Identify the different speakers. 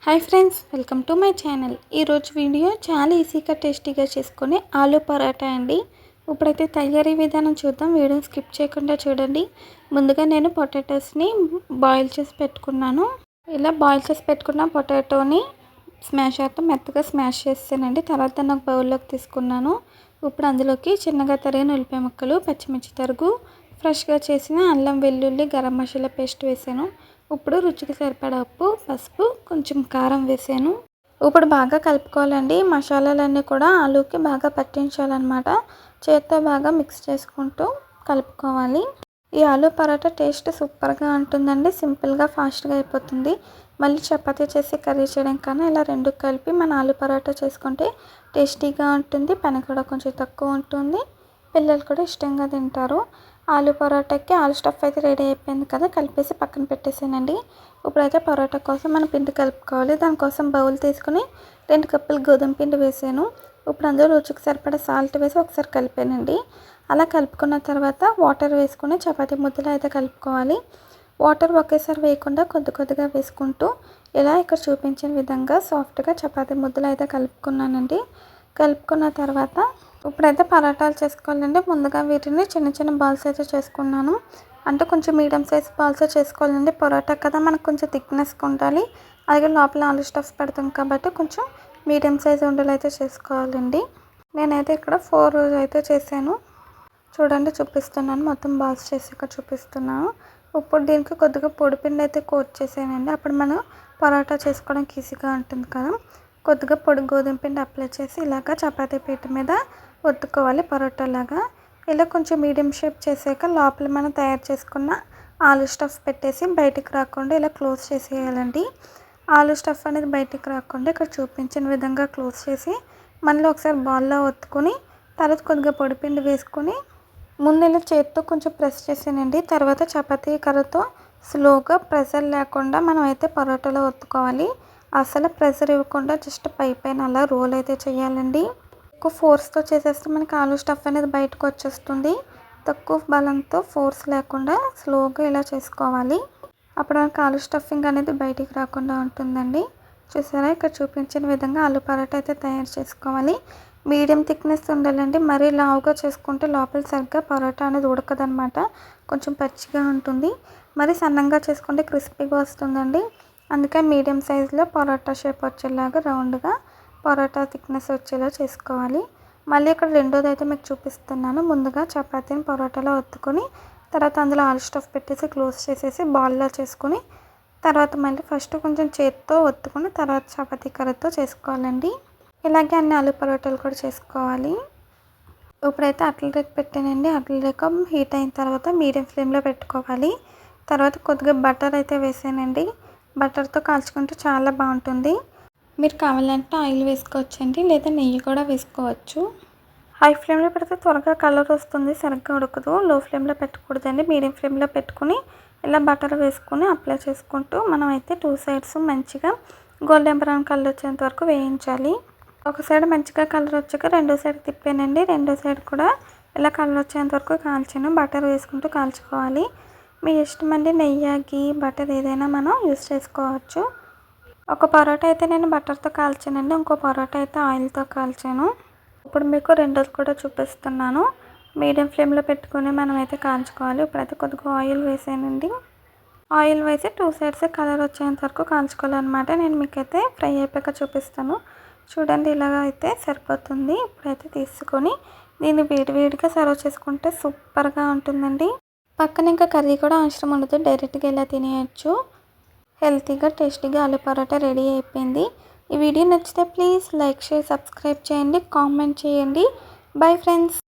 Speaker 1: Hi friends, welcome to my channel. ఈరోజు video చాలా ఈజీగా టేస్టీగా చేసుకునే ఆలూ పరాటా అండి. ఇప్పుడైతే తయారీ విధానం చూద్దాం. వీడియో స్కిప్ చేయకుండా చూడండి. ముందుగా నేను పొటాటోస్ని బాయిల్ చేసి పెట్టుకున్నాను. ఇలా బాయిల్ చేసి పెట్టుకున్న పొటాటోని స్మాషర్తో మెత్తగా స్మాష్ చేస్తానండి. తర్వాత నాకు బౌల్లోకి తీసుకున్నాను. ఇప్పుడు అందులోకి చిన్నగా తరిగిన ఉల్లిపాయ ముక్కలు, పచ్చిమిర్చి తరుగు, ఫ్రెష్గా చేసిన అల్లం వెల్లుల్లి గరం మసాలా పేస్ట్ వేసాను. ఇప్పుడు రుచికి సరిపడా ఉప్పు, పసుపు, కొంచెం కారం వేసాను. ఇప్పుడు బాగా కలుపుకోవాలండి. మసాలాలన్నీ కూడా ఆలూకి బాగా పట్టించాలన్నమాట. చేత్తో బాగా మిక్స్ చేసుకుంటూ కలుపుకోవాలి. ఈ ఆలూ పరాటా టేస్ట్ సూపర్గా ఉంటుందండి. సింపుల్గా ఫాస్ట్గా అయిపోతుంది. మళ్ళీ చపాతీ చేసి కర్రీ చేయడం కన్నా ఇలా రెండు కలిపి మన ఆలూ పరాటా చేసుకుంటే టేస్టీగా ఉంటుంది. పని కూడా కొంచెం తక్కువ ఉంటుంది. పిల్లలు కూడా ఇష్టంగా తింటారు. ఆలూ పరోటాకి ఆలు స్టఫ్ అయితే రెడీ అయిపోయింది కదా, కలిపేసి పక్కన పెట్టేసానండి. ఇప్పుడైతే పరోటా కోసం మనం పిండి కలుపుకోవాలి. దానికోసం బౌల్ తీసుకుని 2 కప్పులు గోధుమ పిండి వేసాను. ఇప్పుడు అందులో రుచికి సరిపడా సాల్ట్ వేసి ఒకసారి కలిపానండి. అలా కలుపుకున్న తర్వాత వాటర్ వేసుకుని చపాతీ ముద్దలు అయితే కలుపుకోవాలి. వాటర్ ఒకేసారి వేయకుండా కొద్ది కొద్దిగా వేసుకుంటూ ఇలా ఇక్కడ చూపించిన విధంగా సాఫ్ట్గా చపాతీ ముద్దలు అయితే కలుపుకున్నానండి. కలుపుకున్న తర్వాత ఇప్పుడైతే పరాటాలు చేసుకోవాలండి. ముందుగా వీటిని చిన్న చిన్న బాల్స్ అయితే చేసుకున్నాను. అంటే కొంచెం మీడియం సైజ్ బాల్స్ చేసుకోవాలండి. పరోటా కదా, మనకు కొంచెం థిక్నెస్గా ఉండాలి. అలాగే లోపల ఆలు స్టఫ్ పెడతాం కాబట్టి కొంచెం మీడియం సైజ్ ఉండలు అయితే చేసుకోవాలండి. నేనైతే ఇక్కడ 4 అయితే చేశాను. చూడండి, చూపిస్తున్నాను. మొత్తం బాల్స్ చేసి ఇక్కడ చూపిస్తున్నాను. ఇప్పుడు దీనికి కొద్దిగా పొడిపిండి అయితే కోట్ చేసానండి. అప్పుడు మనం పరోటా చేసుకోవడానికి ఈజీగా ఉంటుంది కదా. కొద్దిగా పొడి గోధుమ పిండి అప్లై చేసి ఇలాగ చపాతీ పీట మీద ఒత్తుకోవాలి పరోటాలాగా. ఇలా కొంచెం మీడియం షేప్ చేసాక లోపల మనం తయారు చేసుకున్న ఆలు స్టఫ్ పెట్టేసి బయటికి రాకుండా ఇలా క్లోజ్ చేసేయాలండి. ఆలు స్టఫ్ అనేది బయటికి రాకుండా ఇక్కడ చూపించిన విధంగా క్లోజ్ చేసి మళ్ళీ ఒకసారి బాల్లో ఒత్తుకొని తర్వాత కొద్దిగా పొడిపిండి వేసుకొని ముందు ఇలా చేతితో కొంచెం ప్రెస్ చేసానండి. తర్వాత చపాతీ కర్రతో స్లోగా ప్రెషర్ లేకుండా మనం అయితే పరోటాలో ఒత్తుకోవాలి. అసలు ప్రెషర్ ఇవ్వకుండా జస్ట్ పైన అలా రోల్ అయితే చేయాలండి. ఎక్కువ ఫోర్స్తో చేసేస్తే మనకి ఆలు స్టఫ్ అనేది బయటకు వచ్చేస్తుంది. తక్కువ బలంతో ఫోర్స్ లేకుండా స్లోగా ఇలా చేసుకోవాలి. అప్పుడు మనకి ఆలు స్టఫింగ్ అనేది బయటికి రాకుండా ఉంటుందండి. చూసారా, ఇక్కడ చూపించిన విధంగా ఆలు పరోటా అయితే తయారు చేసుకోవాలి. మీడియం థిక్నెస్ ఉండాలండి. మరీ లావుగా చేసుకుంటే లోపల సరిగ్గా పరోటా అనేది ఉడకదనమాట. కొంచెం పచ్చిగా ఉంటుంది. మరి సన్నంగా చేసుకుంటే క్రిస్పీగా వస్తుందండి. అందుకే మీడియం సైజులో పరోటా షేప్ వచ్చేలాగా రౌండ్గా పరోటా థిక్నెస్ వచ్చేలా చేసుకోవాలి. మళ్ళీ ఇక్కడ రెండోది అయితే మీకు చూపిస్తున్నాను. ముందుగా చపాతీని పరోటాలో ఒత్తుకొని తర్వాత అందులో ఆలు స్టఫ్ పెట్టేసి క్లోజ్ చేసేసి బాల్లో చేసుకొని తర్వాత మళ్ళీ ఫస్ట్ కొంచెం చేతితో ఒత్తుకొని తర్వాత చపాతీ కర్రతో చేసుకోవాలండి. ఇలాగే అన్ని ఆలు పరోటాలు కూడా చేసుకోవాలి. ఇప్పుడైతే అట్ల రేకు పెట్టానండి. అట్ల రేకు హీట్ అయిన తర్వాత మీడియం ఫ్లేమ్లో పెట్టుకోవాలి. తర్వాత కొద్దిగా బటర్ అయితే వేసానండి. బటర్తో కాల్చుకుంటే చాలా బాగుంటుంది. మీరు కావాలంటే ఆయిల్ వేసుకోవచ్చండి, లేదా నెయ్యి కూడా వేసుకోవచ్చు. హై ఫ్లేమ్లో పెడితే త్వరగా కలర్ వస్తుంది, సరిగ్గా ఉడకదు. లో ఫ్లేమ్లో పెట్టకూడదండి. మీడియం ఫ్లేమ్లో పెట్టుకుని ఇలా బటర్ వేసుకుని అప్లై చేసుకుంటూ మనం అయితే 2 సైడ్స్ మంచిగా గోల్డెన్ బ్రౌన్ కలర్ వచ్చేంత వరకు వేయించాలి. ఒక సైడ్ మంచిగా కలర్ వచ్చాక రెండో సైడ్ తిప్పానండి. రెండో సైడ్ కూడా ఇలా కలర్ వచ్చేంత వరకు కాల్చాను. బటర్ వేసుకుంటూ కాల్చుకోవాలి. మీ ఇష్టం అండి. నెయ్యి, గీ, బటర్ ఏదైనా మనం యూస్ చేసుకోవచ్చు. ఒక పరోటా అయితే నేను బటర్తో కాల్చానండి. ఇంకో పరోటా అయితే ఆయిల్తో కాల్చాను. ఇప్పుడు మీకు రెండోది కూడా చూపిస్తున్నాను. మీడియం ఫ్లేమ్లో పెట్టుకుని మనం అయితే కాల్చుకోవాలి. ఇప్పుడైతే కొద్దిగా ఆయిల్ వేసానండి. ఆయిల్ వేసి 2 సైడ్స్ కలర్ వచ్చేంత వరకు కాల్చుకోవాలన్నమాట. నేను మీకైతే ఫ్రై అయిపోయాక చూపిస్తాను. చూడండి, ఇలాగ అయితే సరిపోతుంది. ఇప్పుడైతే తీసుకొని దీన్ని వేడివేడిగా సర్వ్ చేసుకుంటే సూపర్గా ఉంటుందండి. పక్కన ఇంకా కర్రీ కూడా అవసరం ఉండదు. డైరెక్ట్గా ఇలా తినేయచ్చు. హెల్తీగా టేస్టీగా ఆలు పరోటా రెడీ అయిపోయింది. ఈ వీడియో నచ్చితే ప్లీజ్ లైక్, షేర్, సబ్స్క్రైబ్ చేయండి, కామెంట్ చేయండి. Bye friends.